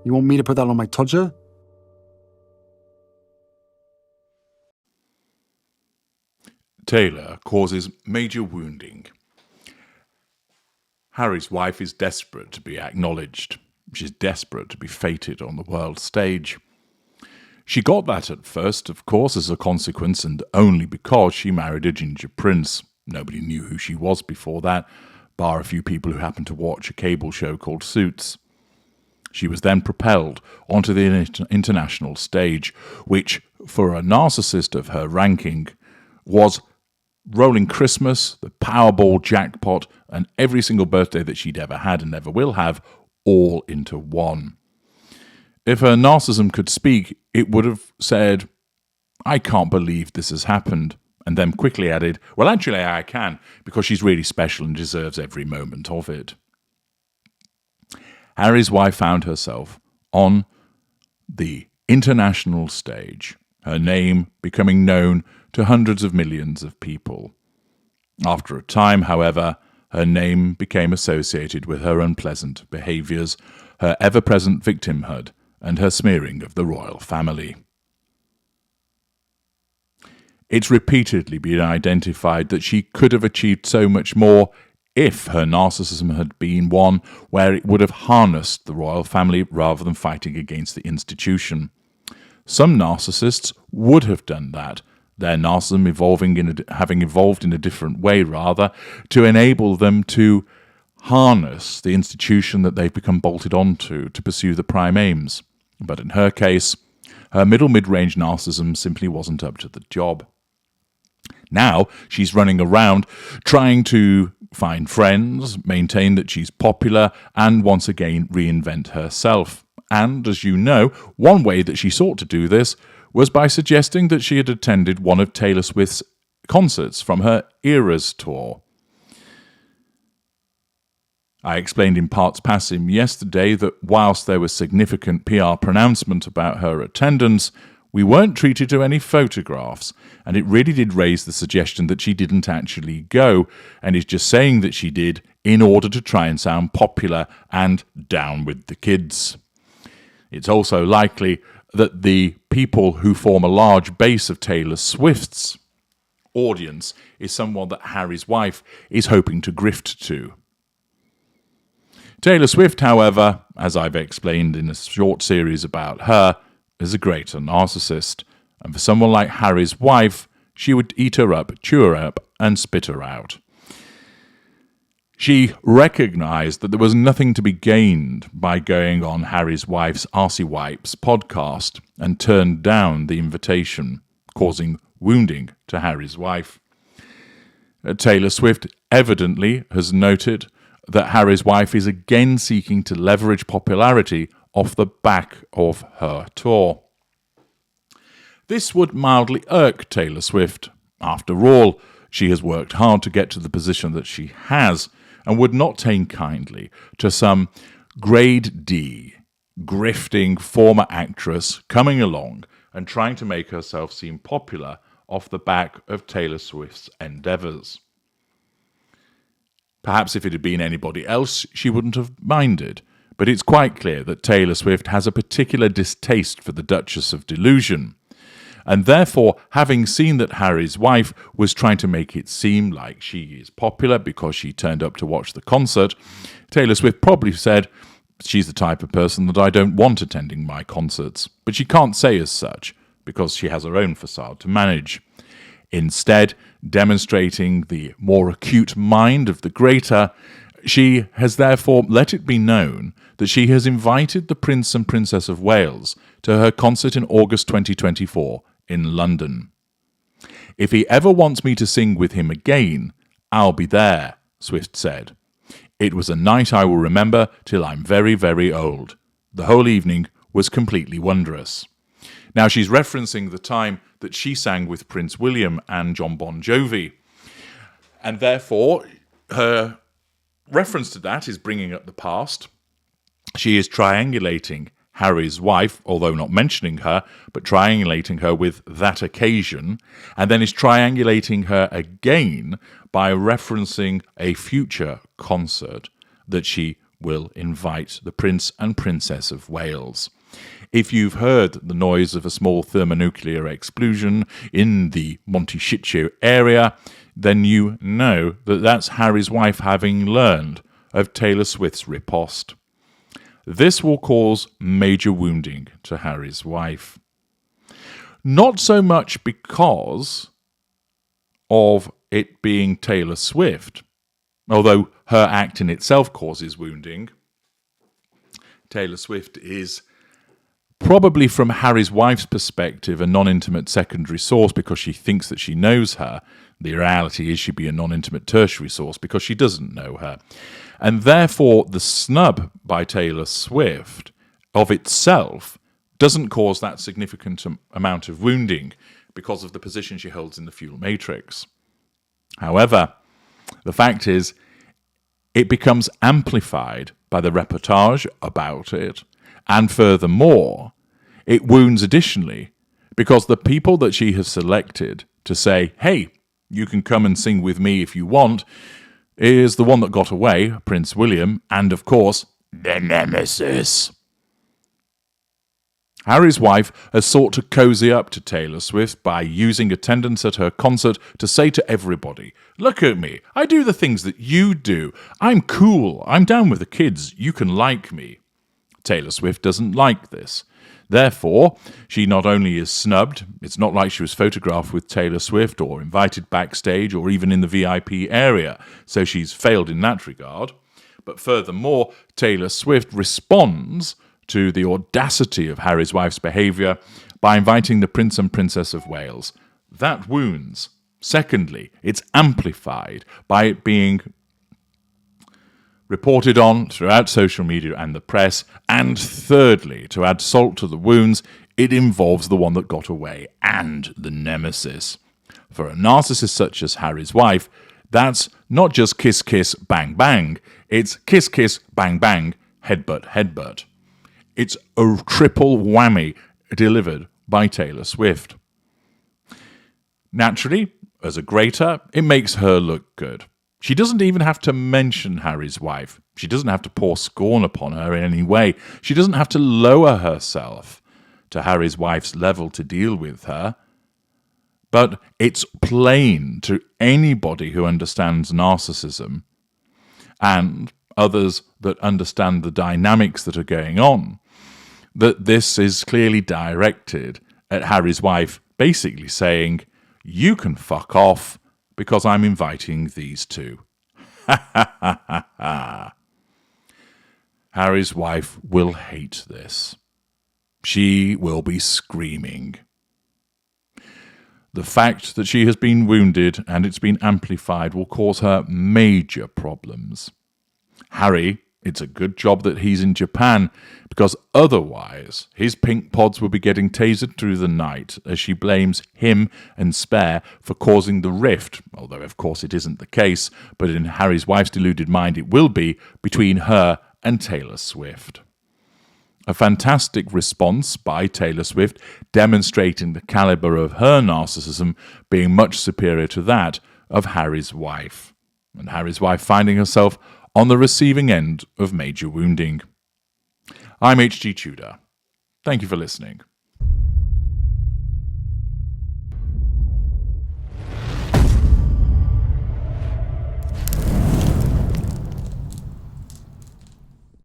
You want me to put that on my todger? Taylor causes major wounding. Harry's wife is desperate to be acknowledged. She's desperate to be feted on the world stage. She got that at first, of course, as a consequence, and only because she married a ginger prince. Nobody knew who she was before that, bar a few people who happened to watch a cable show called Suits. She was then propelled onto the international stage, which, for a narcissist of her ranking, was rolling Christmas, the Powerball jackpot, and every single birthday that she'd ever had and never will have, all into one. If her narcissism could speak, it would have said, "I can't believe this has happened," and then quickly added, "Well, actually I can, because she's really special and deserves every moment of it." Harry's wife found herself on the international stage, her name becoming known to hundreds of millions of people. After a time, however, her name became associated with her unpleasant behaviours, her ever-present victimhood, and her smearing of the royal family. It's repeatedly been identified that she could have achieved so much more if her narcissism had been one where it would have harnessed the royal family rather than fighting against the institution. Some narcissists would have done that, their narcissism having evolved in a different way, rather, to enable them to harness the institution that they've become bolted onto to pursue the prime aims. But in her case, her mid-range narcissism simply wasn't up to the job. Now she's running around trying to find friends, maintain that she's popular, and once again reinvent herself. And, as you know, one way that she sought to do this was by suggesting that she had attended one of Taylor Swift's concerts from her Eras tour. I explained in parts passing yesterday that whilst there was significant PR pronouncement about her attendance, we weren't treated to any photographs, and it really did raise the suggestion that she didn't actually go, and is just saying that she did in order to try and sound popular and down with the kids. It's also likely that the people who form a large base of Taylor Swift's audience is someone that Harry's wife is hoping to grift to. Taylor Swift, however, as I've explained in a short series about her, is a greater narcissist, and for someone like Harry's wife, she would eat her up, chew her up, and spit her out. She recognised that there was nothing to be gained by going on Harry's wife's Arsey Wipes podcast and turned down the invitation, causing wounding to Harry's wife. Taylor Swift evidently has noted that Harry's wife is again seeking to leverage popularity off the back of her tour. This would mildly irk Taylor Swift. After all, she has worked hard to get to the position that she has, and would not take kindly to some grade D, grifting former actress coming along and trying to make herself seem popular off the back of Taylor Swift's endeavours. Perhaps if it had been anybody else, she wouldn't have minded, but it's quite clear that Taylor Swift has a particular distaste for the Duchess of Delusion, and therefore, having seen that Harry's wife was trying to make it seem like she is popular because she turned up to watch the concert, Taylor Swift probably said, "She's the type of person that I don't want attending my concerts," but she can't say as such because she has her own facade to manage. Instead, demonstrating the more acute mind of the greater, she has therefore let it be known that she has invited the Prince and Princess of Wales to her concert in August 2024 in London. "If he ever wants me to sing with him again, I'll be there," Swift said. "It was a night I will remember till I'm very, very old. The whole evening was completely wondrous." Now, she's referencing the time that she sang with Prince William and John Bon Jovi, and therefore her reference to that is bringing up the past. She is triangulating Harry's wife, although not mentioning her, but triangulating her with that occasion, and then is triangulating her again by referencing a future concert that she will invite the Prince and Princess of Wales. If you've heard the noise of a small thermonuclear explosion in the Monteshitsio area, then you know that that's Harry's wife having learned of Taylor Swift's riposte. This will cause major wounding to Harry's wife. Not so much because of it being Taylor Swift, although her act in itself causes wounding. Taylor Swift is probably, from Harry's wife's perspective, a non-intimate secondary source because she thinks that she knows her. The reality is she'd be a non-intimate tertiary source because she doesn't know her. And therefore, the snub by Taylor Swift of itself doesn't cause that significant amount of wounding because of the position she holds in the fuel matrix. However, the fact is, it becomes amplified by the reportage about it, and furthermore, it wounds additionally because the people that she has selected to say, hey, you can come and sing with me if you want, is the one that got away, Prince William, and of course, the nemesis. Harry's wife has sought to cozy up to Taylor Swift by using attendance at her concert to say to everybody, look at me, I do the things that you do, I'm cool, I'm down with the kids, you can like me. Taylor Swift doesn't like this. Therefore, she not only is snubbed, it's not like she was photographed with Taylor Swift or invited backstage or even in the VIP area, so she's failed in that regard. But furthermore, Taylor Swift responds to the audacity of Harry's wife's behaviour by inviting the Prince and Princess of Wales. That wounds. Secondly, it's amplified by it being reported on throughout social media and the press. And thirdly, to add salt to the wounds, it involves the one that got away and the nemesis. For a narcissist such as Harry's wife, that's not just kiss, kiss, bang, bang. It's kiss, kiss, bang, bang, headbutt, headbutt. It's a triple whammy delivered by Taylor Swift. Naturally, as a greater, it makes her look good. She doesn't even have to mention Harry's wife. She doesn't have to pour scorn upon her in any way. She doesn't have to lower herself to Harry's wife's level to deal with her. But it's plain to anybody who understands narcissism and others that understand the dynamics that are going on that this is clearly directed at Harry's wife, basically saying, you can fuck off because I'm inviting these two. Ha ha ha ha ha. Harry's wife will hate this. She will be screaming. The fact that she has been wounded and it's been amplified will cause her major problems. Harry, it's a good job that he's in Japan, because otherwise his pink pods will be getting tasered through the night as she blames him and Spare for causing the rift, although of course it isn't the case, but in Harry's wife's deluded mind it will be, between her and Taylor Swift. A fantastic response by Taylor Swift, demonstrating the caliber of her narcissism being much superior to that of Harry's wife, and Harry's wife finding herself on the receiving end of major wounding. I'm H.G. Tudor. Thank you for listening.